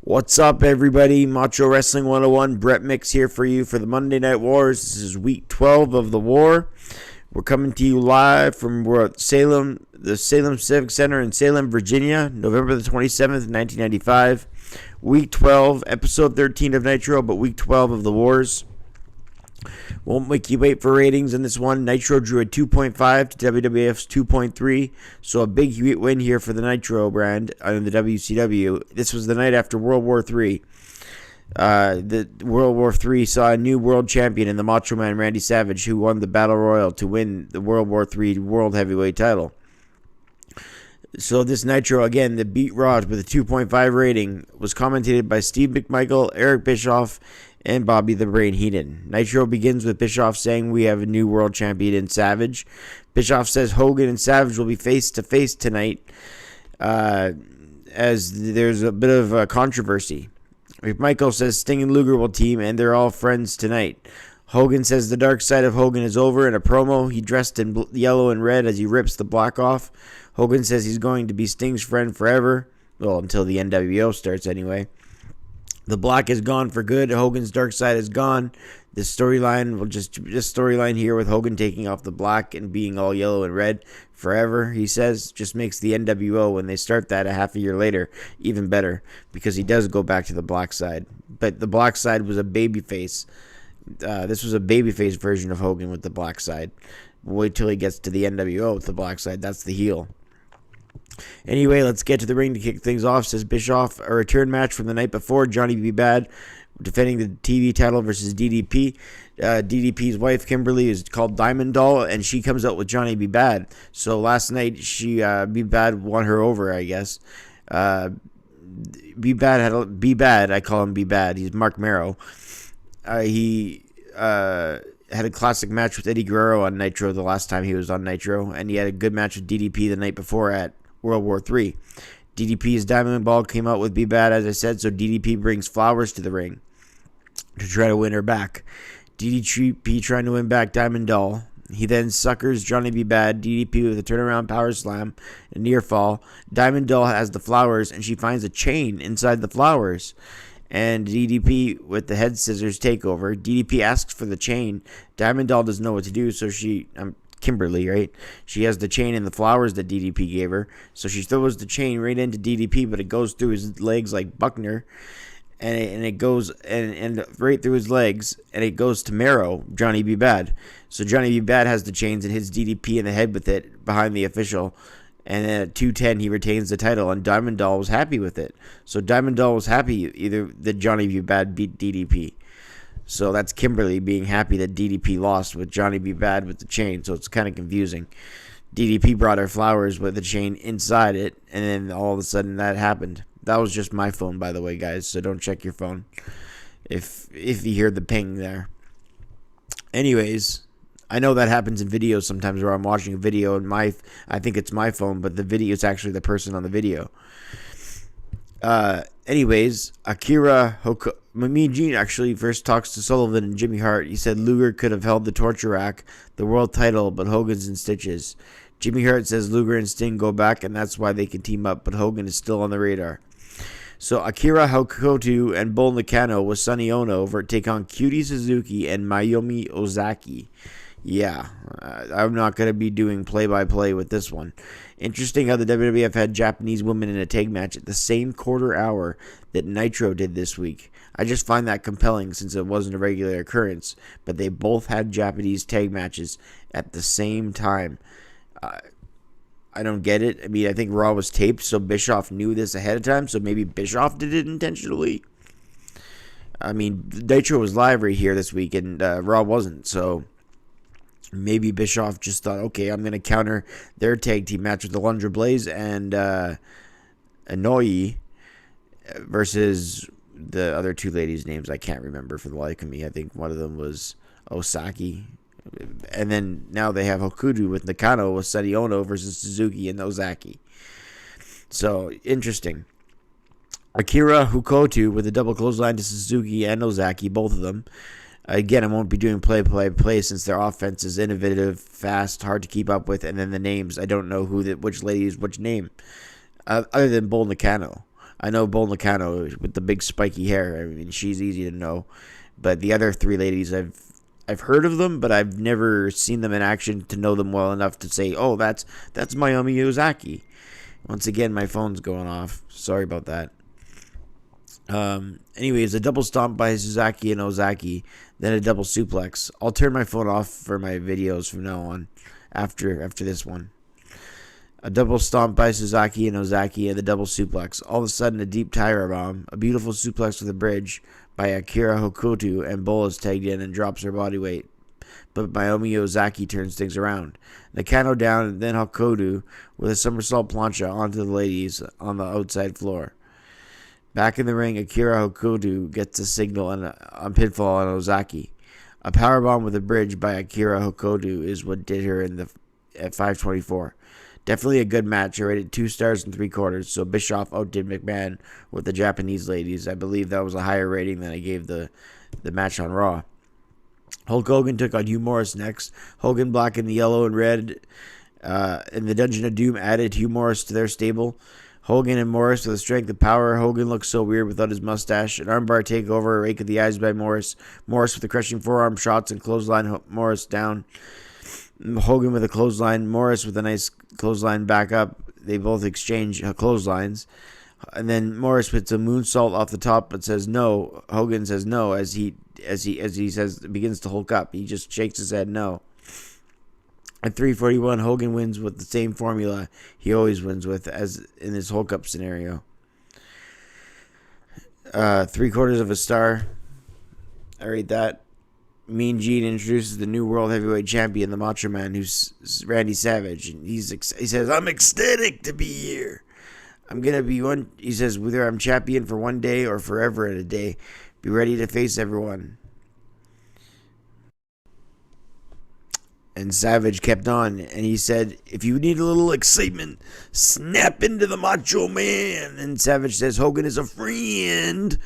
What's up, everybody? Macho Wrestling 101, Brett Mix here for you for the Monday Night Wars. This is week 12 of the war. We're coming to you live from Salem, the Salem Civic Center in Salem, Virginia, November the 27th, 1995. Week 12, episode 13 of Nitro, but week 12 of the wars. Won't make you wait for ratings in this one. Nitro drew a 2.5 to WWF's 2.3, so a big win here for the Nitro brand in the WCW. This was the night after World War III. The World War III saw a new world champion in the Macho Man Randy Savage, who won the Battle Royal to win the World War III World Heavyweight title. So this Nitro, again, the beat Raw with a 2.5 rating, was commentated by Steve McMichael, Eric Bischoff, and Bobby the Brain Heenan. Nitro begins with Bischoff saying we have a new world champion in Savage. Bischoff says Hogan and Savage will be face-to-face tonight, as there's a bit of a controversy. McMichael says Sting and Luger will team, and they're all friends tonight. Hogan says the dark side of Hogan is over. In a promo, he dressed in yellow and red as he rips the black off. Hogan says he's going to be Sting's friend forever. Well, until the NWO starts anyway. The black is gone for good. Hogan's dark side is gone. This storyline here with Hogan taking off the black and being all yellow and red forever, he says, just makes the NWO, when they start that a half a year later, even better, because he does go back to the black side. But the black side was a babyface. This was a babyface version of Hogan with the black side. Wait till he gets to the NWO with the black side. That's the heel. Anyway, let's get to the ring to kick things off, says Bischoff. A return match from the night before. Johnny B. Bad defending the TV title versus DDP. DDP's wife, Kimberly, is called Diamond Doll, and she comes out with Johnny B. Bad. So last night, B. Bad won her over, I guess. B. Bad, I call him B. Bad. He's Mark Marrow. He had a classic match with Eddie Guerrero on Nitro the last time he was on Nitro, and he had a good match with DDP the night before at World War III. DDP's Diamond Ball came out with B. Bad, as I said, so DDP brings flowers to the ring to try to win her back. DDP trying to win back Diamond Doll. He then suckers Johnny B. Bad, DDP with a turnaround power slam, a near fall. Diamond Doll has the flowers, and she finds a chain inside the flowers. And DDP with the head scissors takeover. DDP asks for the chain. Diamond Doll doesn't know what to do, so Kimberly, right? She has the chain and the flowers that DDP gave her. So she throws the chain right into DDP, but it goes through his legs like Buckner. And it goes and right through his legs, and it goes to Marrow, Johnny B. Bad. So Johnny B. Bad has the chains and hits DDP in the head with it behind the official. And then at 2:10, he retains the title, and Diamond Doll was happy with it. So Diamond Doll was happy either that Johnny B. Bad beat DDP. So that's Kimberly being happy that DDP lost with Johnny B. Bad with the chain. So it's kind of confusing. DDP brought her flowers with the chain inside it, and then all of a sudden that happened. That was just my phone, by the way, guys. So don't check your phone if you hear the ping there. Anyways, I know that happens in videos sometimes where I'm watching a video and I think it's my phone, but the video is actually the person on the video. Anyways, Mean Gene actually first talks to Sullivan and Jimmy Hart. He said Luger could have held the torture rack, the world title, but Hogan's in stitches. Jimmy Hart says Luger and Sting go back, and that's why they can team up, but Hogan is still on the radar. So Akira Hokuto and Bull Nakano with Sonny Ono take on Cutie Suzuki and Mayumi Ozaki. Yeah, I'm not going to be doing play-by-play with this one. Interesting how the WWF had Japanese women in a tag match at the same quarter hour that Nitro did this week. I just find that compelling since it wasn't a regular occurrence, but they both had Japanese tag matches at the same time. I don't get it. I mean, I think Raw was taped, so Bischoff knew this ahead of time, so maybe Bischoff did it intentionally. I mean, Nitro was live right here this week, and Raw wasn't, so maybe Bischoff just thought, okay, I'm going to counter their tag team match with the Lunger Blaze and Inouye versus the other two ladies' names I can't remember for the life of me. I think one of them was Osaki. And then now they have Hokuto with Nakano with Sonny Ono versus Suzuki and Ozaki. So, interesting. Akira Hokuto with a double clothesline to Suzuki and Ozaki, both of them. Again, I won't be doing play since their offense is innovative, fast, hard to keep up with, and then the names, I don't know which lady is which name, other than Bull Nakano. I know Bull Nakano with the big spiky hair. I mean, she's easy to know. But the other three ladies, I've heard of them, but I've never seen them in action to know them well enough to say, oh, that's Mayumi Ozaki. Once again, my phone's going off. Sorry about that. Anyways, a double stomp by Suzaki and Ozaki, then a double suplex. I'll turn my phone off for my videos from now on, after this one. A double stomp by Suzaki and Ozaki and the double suplex. All of a sudden, a deep tire bomb, a beautiful suplex with a bridge by Akira Hokuto, and Bull is tagged in and drops her body weight. But Mayumi Ozaki turns things around. Nakano down, and then Hokuto with a somersault plancha onto the ladies on the outside floor. Back in the ring, Akira Hokuto gets a signal on pinfall on Ozaki. A powerbomb with a bridge by Akira Hokuto is what did her at 5:24. Definitely a good match. I rated 2 stars and 3/4. So Bischoff outdid McMahon with the Japanese ladies. I believe that was a higher rating than I gave the match on Raw. Hulk Hogan took on Hugh Morris next. Hogan black in the yellow and red. In the Dungeon of Doom added Hugh Morris to their stable. Hogan and Morris with the strength and power. Hogan looks so weird without his mustache. An armbar takeover, a rake of the eyes by Morris. Morris with the crushing forearm shots and clothesline Morris down. Hogan with a clothesline. Morris with a nice clothesline back up. They both exchange clotheslines. And then Morris puts a moonsault off the top but says no. Hogan says no as he says begins to hulk up. He just shakes his head no. At 3:41, Hogan wins with the same formula he always wins with as in this Hulk up scenario. 3/4 of a star. I rate that. Mean Gene introduces the new World Heavyweight Champion, the Macho Man, who's Randy Savage. And he says, I'm ecstatic to be here. I'm going to be one. He says, whether I'm champion for one day or forever in a day, be ready to face everyone. And Savage kept on, and he said, if you need a little excitement, snap into the Macho Man. And Savage says, Hogan is a friend.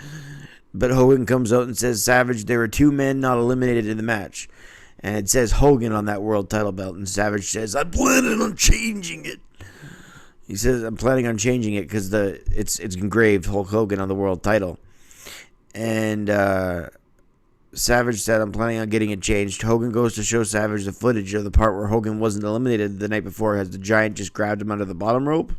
But Hogan comes out and says, Savage, there were 2 men not eliminated in the match. And it says Hogan on that world title belt. And Savage says, I'm planning on changing it. He says, I'm planning on changing it because it's engraved Hulk Hogan on the world title. And Savage said, I'm planning on getting it changed. Hogan goes to show Savage the footage of the part where Hogan wasn't eliminated the night before as the Giant just grabbed him under the bottom rope.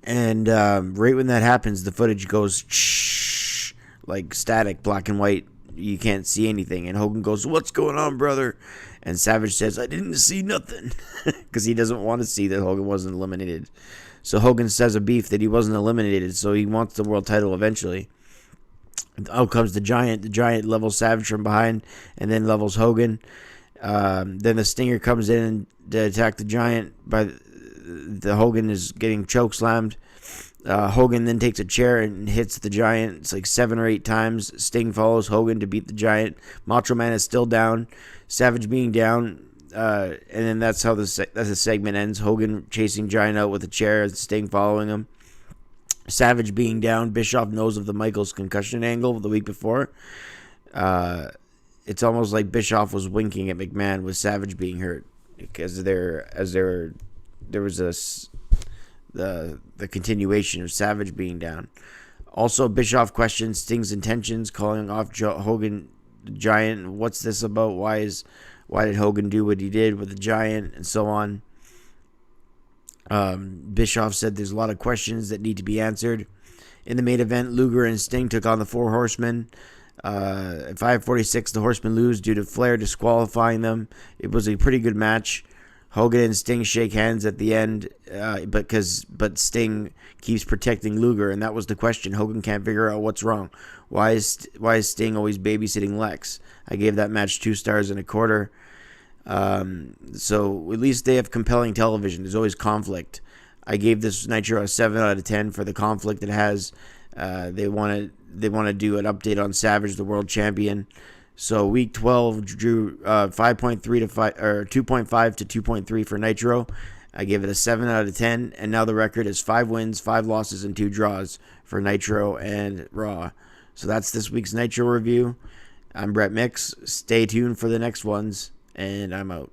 And right when that happens, the footage goes shh, like static, black and white. You can't see anything. And Hogan goes, what's going on, brother? And Savage says, I didn't see nothing. Because he doesn't want to see that Hogan wasn't eliminated. So Hogan says a beef that he wasn't eliminated, so he wants the world title eventually. Out comes the Giant. The Giant levels Savage from behind and then levels Hogan. Then the Stinger comes in to attack the Giant. The Hogan is getting choke slammed. Hogan then takes a chair and hits the Giant. It's like 7 or 8 times. Sting follows Hogan to beat the Giant. Macho Man is still down. Savage being down. And then that's how the segment ends. Hogan chasing Giant out with a chair. Sting following him. Savage being down. Bischoff knows of the Michaels concussion angle the week before. It's almost like Bischoff was winking at McMahon with Savage being hurt because there was the continuation of Savage being down. Also, Bischoff questions Sting's intentions, calling off Hogan the Giant. What's this about? Why did Hogan do what he did with the Giant and so on? Bischoff said there's a lot of questions that need to be answered. In the main event, Luger and Sting took on the 4 Horsemen. At 5:46, the Horsemen lose due to Flair disqualifying them. It was a pretty good match. Hogan and Sting shake hands at the end, but Sting keeps protecting Luger, and that was the question. Hogan can't figure out what's wrong. Why is Sting always babysitting Lex? I gave that match 2 stars and a quarter. So at least they have compelling television. There's always conflict. I gave this Nitro a 7 out of 10 for the conflict it has. They want to do an update on Savage, the world champion. So week 12 drew 5.3 to 5 or 2.5 to 2.3 for Nitro. I gave it a 7 out of 10, and now the record is 5 wins, 5 losses, and 2 draws for Nitro and Raw. So that's this week's Nitro review. I'm Brett Mix. Stay tuned for the next ones, and I'm out.